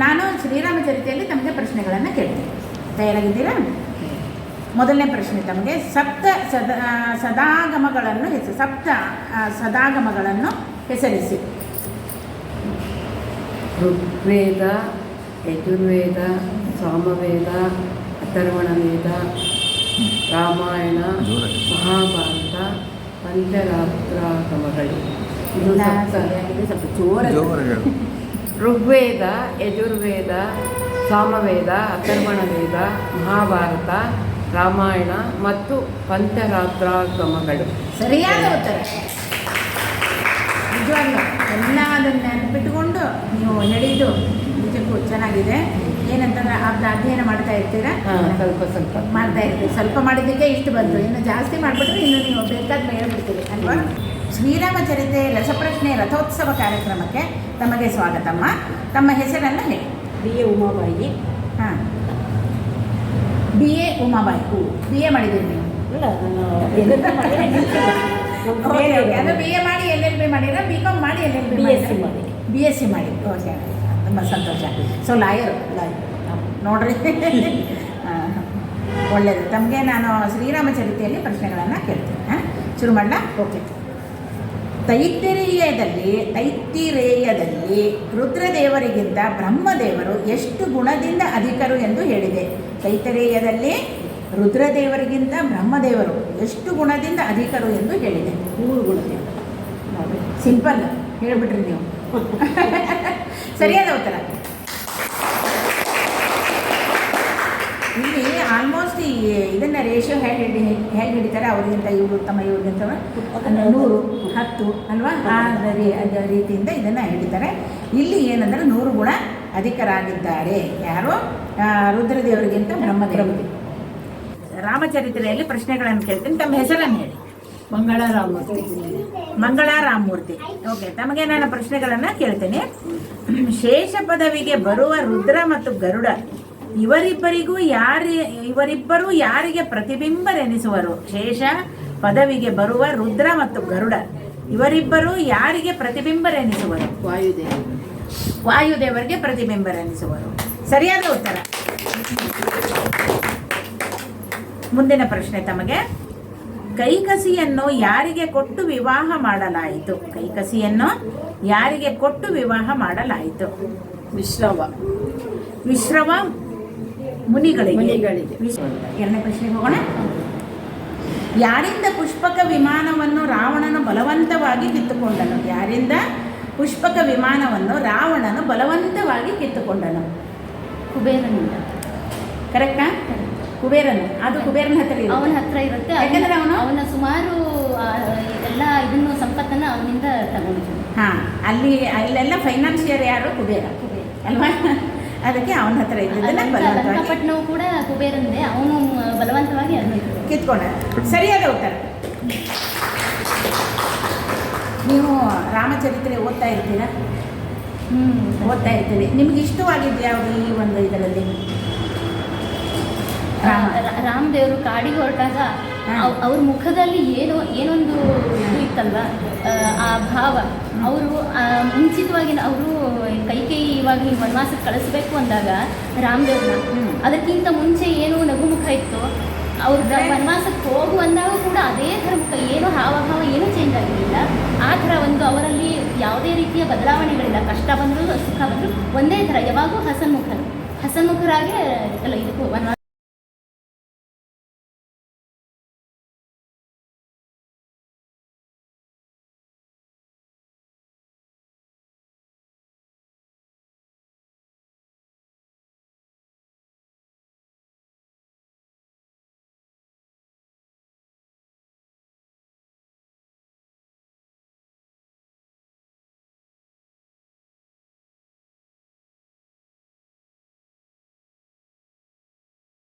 ನಾನು ಶ್ರೀರಾಮಚರಿತೆಯಲ್ಲಿ ತಮಗೆ ಪ್ರಶ್ನೆಗಳನ್ನು ಕೇಳ್ತೀನಿ. ತಯಾರಾಗಿದ್ದೀರಾ? ಮೊದಲನೇ ಪ್ರಶ್ನೆ ತಮಗೆ ಸಪ್ತ ಸದಾಗಮಗಳನ್ನು ಹೆಸರಿಸಿ. ಋಗ್ವೇದ, ಯಜುರ್ವೇದ, ಸಾಮವೇದ, ಅಥರ್ವಣ ವೇದ, ರಾಮಾಯಣ, ಮಹಾಭಾರತ, ಪಂಚರಾತ್ರಾಗಮಗಳು. ಸ್ವಲ್ಪ ಜೋರಾಗಿ. ಋಗ್ವೇದ, ಯಜುರ್ವೇದ, ಸಾಮವೇದ, ಅಥರ್ವಣ ವೇದ, ಮಹಾಭಾರತ, ರಾಮಾಯಣ ಮತ್ತು ಪಂಚರಾತ್ರಾಗಮಗಳು. ಸರಿಯಾದ ಉತ್ತರ. ನಿಜವಾಗ್ಲೂ ಎಲ್ಲ ಅದನ್ನು ನೆನಪಿಟ್ಟುಕೊಂಡು ನೀವು ಹೇಳಿದ್ದು ನಿಜಕ್ಕೂ ಚೆನ್ನಾಗಿದೆ. ಏನಂತಂದ್ರೆ ಅದನ್ನ ಅಧ್ಯಯನ ಮಾಡ್ತಾ ಇರ್ತೀರಾ? ಸ್ವಲ್ಪ ಮಾಡ್ತಾ ಇರ್ತೀವಿ. ಸ್ವಲ್ಪ ಮಾಡಿದ್ದಕ್ಕೆ ಇಷ್ಟು ಬಂತು. ಇನ್ನು ಜಾಸ್ತಿ ಮಾಡಿಬಿಟ್ರೆ ಇನ್ನು ನೀವು ಬೇಕಾದ ಹೇಳ್ಬಿಡ್ತೀರಿ ಅಲ್ವಾ? ಶ್ರೀರಾಮಚರಿತೆ ರಸಪ್ರಶ್ನೆ ರಥೋತ್ಸವ ಕಾರ್ಯಕ್ರಮಕ್ಕೆ ತಮಗೆ ಸ್ವಾಗತಮ್ಮ. ತಮ್ಮ ಹೆಸರನ್ನು ಹೇಳಿ. BA ಉಮಾಬಾಯಿ. ಹಾಂ, BA ಉಮಾಬಾಯಿ. BA ಮಾಡಿದ್ದೀರಿ ನೀವು? ಇಲ್ಲ, ನಾನು BA ಮಾಡಿ LLB ಮಾಡಿರ? BCom ಮಾಡಿ LLB ಮಾಡಿ BSc ಮಾಡಿ. ಓಕೆ, ತುಂಬ ಸಂತೋಷ. ಸೊ ಲಾಯರು ನೋಡ್ರಿ. ಒಳ್ಳೆಯದು. ತಮಗೆ ನಾನು ಶ್ರೀರಾಮಚರಿತೆಯಲ್ಲಿ ಪ್ರಶ್ನೆಗಳನ್ನು ಕೇಳ್ತೀನಿ. ಹಾಂ, ಶುರು ಮಾಡಲಾ? ಓಕೆ. ತೈತ್ತಿರೇಯದಲ್ಲಿ ರುದ್ರದೇವರಿಗಿಂತ ಬ್ರಹ್ಮದೇವರು ಎಷ್ಟು ಗುಣದಿಂದ ಅಧಿಕರು ಎಂದು ಹೇಳಿದೆ. ತೈತ್ತಿರೇಯದಲ್ಲಿ ರುದ್ರದೇವರಿಗಿಂತ ಬ್ರಹ್ಮದೇವರು ಎಷ್ಟು ಗುಣದಿಂದ ಅಧಿಕರು ಎಂದು ಹೇಳಿದೆ. 3 ಗುಣದಿಂದ. ನೋಡಿ, ಸಿಂಪಲ್ ಹೇಳಿಬಿಟ್ರಿ ನೀವು. ಸರಿಯಾದ ಉತ್ತರ. ಇಲ್ಲಿ ಆಲ್ಮೋಸ್ಟ್ ಇದನ್ನು ರೇಷಿಯೋ ಹೇಗೆ ಹಿಡಿತಾರೆ, ಅವ್ರಿಗಿಂತ ಇವರು ತಮ್ಮ ಇವ್ರಿಗಿಂತ 100, 10 ಅಲ್ವಾ? ಅದೇ ರೀತಿಯಿಂದ ಇದನ್ನು ಹಿಡಿತಾರೆ. ಇಲ್ಲಿ ಏನಂದರೆ 100 ಗುಣ ಅಧಿಕರಾಗಿದ್ದಾರೆ. ಯಾರು? ರುದ್ರದೇವರಿಗಿಂತ ಬ್ರಹ್ಮದೇವರು. ರಾಮಚರಿತ್ರೆಯಲ್ಲಿ ಪ್ರಶ್ನೆಗಳನ್ನು ಕೇಳ್ತೀನಿ. ತಮ್ಮ ಹೆಸರನ್ನು ಹೇಳಿ. ಮಂಗಳಾ ರಾಮಮೂರ್ತಿ. ಮಂಗಳಾ ರಾಮಮೂರ್ತಿ. ಓಕೆ, ತಮಗೆ ನಾನು ಪ್ರಶ್ನೆಗಳನ್ನು ಕೇಳ್ತೇನೆ. ಶೇಷ ಪದವಿಗೆ ಬರುವ ರುದ್ರ ಮತ್ತು ಗರುಡ ಇವರಿಬ್ಬರು ಯಾರಿಗೆ ಪ್ರತಿಬಿಂಬರೆನಿಸುವರು? ಶೇಷ ಪದವಿಗೆ ಬರುವ ರುದ್ರ ಮತ್ತು ಗರುಡ ಇವರಿಬ್ಬರು ಯಾರಿಗೆ ಪ್ರತಿಬಿಂಬರೆನಿಸುವರು? ವಾಯುದೇವರಿಗೆ ಪ್ರತಿಬಿಂಬರೆನಿಸುವರು. ಸರಿಯಾದ ಉತ್ತರ. ಮುಂದಿನ ಪ್ರಶ್ನೆ ತಮಗೆ. ಕೈಕಸಿಯನ್ನು ಯಾರಿಗೆ ಕೊಟ್ಟು ವಿವಾಹ ಮಾಡಲಾಯಿತು? ಕೈಕಸಿಯನ್ನು ಯಾರಿಗೆ ಕೊಟ್ಟು ವಿವಾಹ ಮಾಡಲಾಯಿತು? ವಿಶ್ರವ ಮುನಿಗಳಿಗೆ. ಎರಡನೇ ಪ್ರಶ್ನೆಗೆ ಹೋಗೋಣ. ಯಾರಿಂದ ಪುಷ್ಪಕ ವಿಮಾನವನ್ನು ರಾವಣನು ಬಲವಂತವಾಗಿ ಕಿತ್ತುಕೊಂಡನು? ಯಾರಿಂದ ಪುಷ್ಪಕ ವಿಮಾನವನ್ನು ರಾವಣನು ಬಲವಂತವಾಗಿ ಕಿತ್ತುಕೊಂಡನು? ಕುಬೇರನಿಂದ. ಕರೆಕ್ಟಾ? ಕುಬೇರನು. ಅದು ಕುಬೇರನ ಹತ್ರ ಅವನ ಹತ್ರ ಇರುತ್ತೆ. ಯಾಕಂದ್ರೆ ಅವನ ಸುಮಾರು ಎಲ್ಲ ಇದನ್ನು ಸಂಪತ್ತನ್ನು ಅವನಿಂದ ತಗೊಂಡಿದ್ದಾನೆ. ಹಾಂ, ಅಲ್ಲೆಲ್ಲ ಫೈನಾನ್ಷಿಯರ್ ಯಾರು? ಕುಬೇರ ಅಲ್ವಾ? ಅದಕ್ಕೆ ಅವನ ಹತ್ರ ಇದ್ದದನ್ನ ಲಂಕಾಪಟ್ಟಣವು ಕೂಡ ಕುಬೇರನಿದೆ. ಅವನು ಬಲವಂತವಾಗಿ ಅದನ್ನು ಕಿತ್ಕೊಂಡ. ಸರಿಯಾದ ಉತ್ತರ. ನೀವು ರಾಮಚರಿತ್ರೆ ಓದ್ತಾ ಇರ್ತೀರಾ? ಓದ್ತಾ ಇರ್ತೀವಿ. ನಿಮ್ಗೆ ಇಷ್ಟವಾಗಿದ್ದು ಯಾವುದು ಈ ಒಂದು ಇದರಲ್ಲಿ? ರಾಮದೇವರು ಕಾಡಿಗೆ ಹೊರಟಾಗ ಅವ್ರ ಮುಖದಲ್ಲಿ ಏನೊಂದು ಇದು ಇತ್ತಲ್ವ, ಆ ಭಾವ. ಅವರು ಮುಂಚಿತವಾಗಿ ಅವರು ಕೈಕೇಯಿ ಇವಾಗ ವನವಾಸಕ್ಕೆ ಕಳಿಸ್ಬೇಕು ಅಂದಾಗ ರಾಮದೇವ್ರನ್ನ, ಅದಕ್ಕಿಂತ ಮುಂಚೆ ಏನು ನಗುಮುಖ ಇತ್ತು, ಅವ್ರ ವನವಾಸಕ್ಕೆ ಹೋಗು ಅಂದಾಗ ಕೂಡ ಅದೇ ಥರ ಮುಖ, ಏನೋ ಹಾವಭಾವ ಏನೂ ಚೇಂಜ್ ಆಗಿರಲಿಲ್ಲ. ಆ ಥರ ಒಂದು ಅವರಲ್ಲಿ ಯಾವುದೇ ರೀತಿಯ ಬದಲಾವಣೆಗಳಿಲ್ಲ. ಕಷ್ಟ ಬಂದರೂ ಸುಖ ಬಂದರೂ ಒಂದೇ ಥರ, ಯಾವಾಗೂ ಹಸನ್ಮುಖರಾಗಿ ಎಲ್ಲ ಇದಕ್ಕೂ ವನವಾಸ